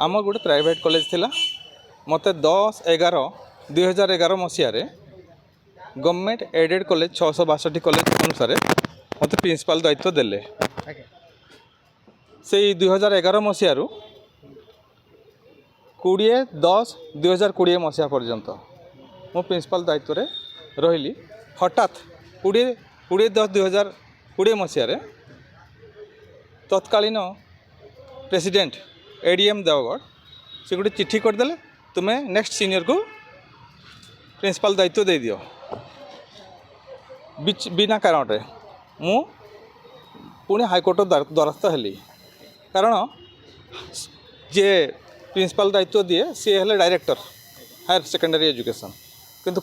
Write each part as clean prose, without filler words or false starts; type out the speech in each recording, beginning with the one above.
आम गोटे private college थिला मते 10/11/2011 मसीह गवर्नमेंट एडेड कॉलेज 662 कॉलेज अनुसार मते प्रिंसिपल दायित्व देले से 2011 मसीह 20/10/2020 मसीहा पर्यंत मो प्रिंसिपल दायित्व रे रही हठात 20/10/2020 मसीह तत्कालीन प्रेसिडेंट एडीएम देवगढ़ से गोटे चिट्ठी करदे तुम्हें नेक्स्ट सीनियर को प्रिंसिपल दायित्व दे दियो बिना कारण रे मु पुणे हाईकोर्ट द्वारस्थ हेली कारण जे प्रिंसिपल दायित्व दिए सी हेले डायरेक्टर हायर सेकेंडरी एजुकेशन किंतु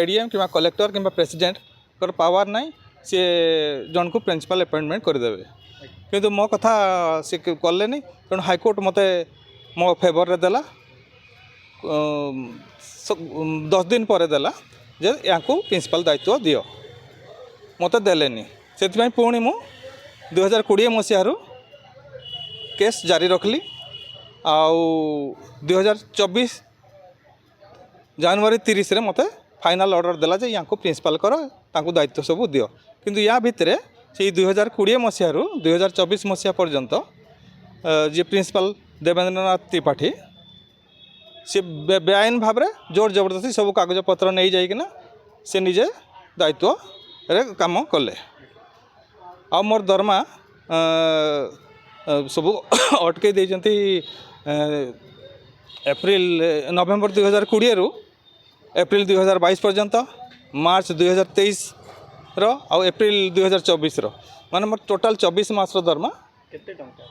एडीएम कि कलेक्टर कि प्रेसिडेंट कर पावर ना सी जन को प्रिंसिपल अपॉइंटमेंट करदेवे किंतु मो कथा सी कले तेणु हाईकोर्ट मते मो फेवर रे देला 10 दिन पर देला जे या प्रिंसिपल दायित्व दियो मते देलेनी से पुणी मु 2020 मसीह केस जारी रखली आउ 2024 जनवरी 30 रे मते फाइनल ऑर्डर देला जे या प्रिंसिपल कर तांको दायित्व सब दियो किंतु या भितरे से 2020 मसीह 2024 मसीहा पर्यंत जे प्रिंसिपल देवेंद्रनाथ त्रिपाठी से बेआईन भाव में जोर जबरदस्ती सब कागज पत्र नहीं जाइकिना से निजे दायित्व रे काम कले आ मोर दरमा सब अटके देइचंती एप्रिल नवेम्बर 2020 रु एप्रिल 2022 पर्यंत मार्च 2023 रो आ एप्रिल 2024 रो माने मोर टोटल 24 मास रो दरमा केते टंका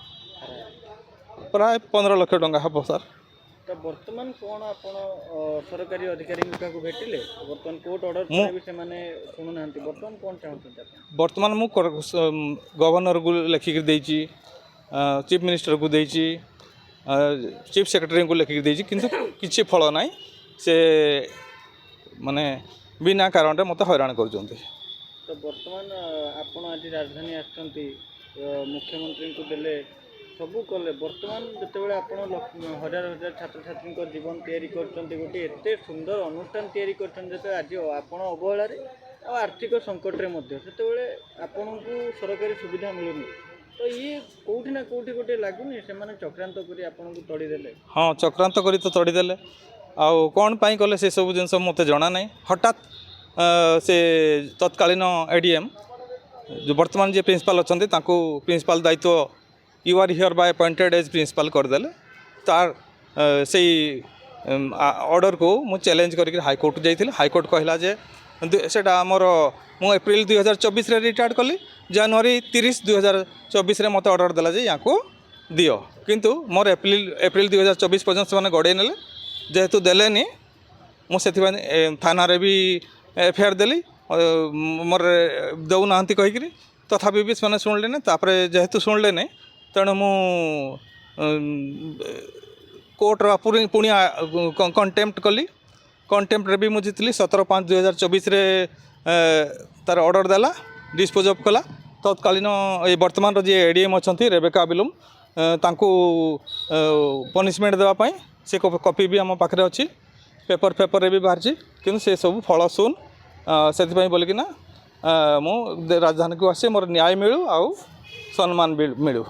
प्राय 15 लाख टंका हबो सर। तो वर्तमान कोन आपण सरकारी अधिकारी को भेटिले वर्तमान कोर्ट ऑर्डर से माने सुनु नांती वर्तमान कोन चाहते वर्तमान मु गवर्नर को लिखिक देइची चीफ मिनिस्टर को देइची चीफ सेक्रेटरी को लिखिक देइची किंतु किछि फल नाही से माने बिना कारण रे मते हैरान करजोंती। तो वर्तमान आपण आज राजधानी आछंती मुख्यमंत्री को देले सबू कले वर्तमान जिते आप हजार हजार छात्र छात्री जीवन तैयारी करते गोटे एते सुंदर अनुष्ठान तैयारी करते आज आप अवहेलार आर्थिक संकट से आपन को सरकारी सुविधा मिलूनी तो ये कौटी ना कौटी गोटे लगुनि से चक्रांत कर आपन को तड़ीदे। हाँ चक्रांत कर तो तड़ीदे आउ कौन पाई कले से सब जिन मत जना ना हठात से तत्कालीन एडीएम जो वर्तमान जे प्रिंसिपल अच्छा प्रिंसिपल दायित्व you are hereby appointed as principal करदेले तार से ऑर्डर को मु चैलेंज करके हाईकोर्ट जाइए हाईकोर्ट कहला जे सेटा आमर मु एप्रिल 2024 रे रिटायर्ड कली जनवरी 30 2024 रे मत ऑर्डर देला जे या दियो किंतु मोर एप्रिल 2024 पर्यंत से गड़े नेले जेहेतु देलेनी मुझे थाना रे भी एफआईआर देली मोर दौना कहीकि तथापि भी से शुणले ना जेहेतु शुणले नहीं तेणु मु कोर्ट पुणी कंटेम्प्ट कली कंटेम्प्ट रे भी मुझे जीतली 17/5/2024 रे तार ऑर्डर देला डिस्पोज ऑफ कला तत्कालीन ये वर्तमान जी एडीएम अच्छा रेबेका बिलुम तांको पनिशमेंट देवाई से कॉपी भी आम पाखे अच्छी पेपर रे भी बाहर कि से सब फल सुन से बोलिकिना मु राजधानी को आसे मोर न्याय मिलू आउ सम्मान मिलू।